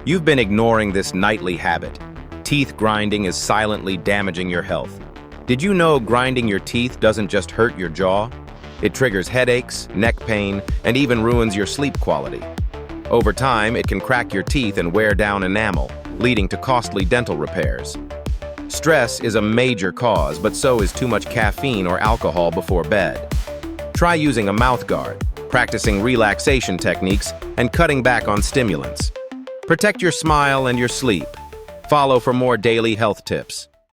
You've been ignoring this nightly habit. Teeth grinding is silently damaging your health. Did you know grinding your teeth doesn't just hurt your jaw? It triggers headaches, neck pain, and even ruins your sleep quality. Over time, it can crack your teeth and wear down enamel, leading to costly dental repairs. Stress is a major cause, but so is too much caffeine or alcohol before bed. Try using a mouth guard, practicing relaxation techniques, and cutting back on stimulants. Protect your smile and your sleep. Follow for more daily health tips.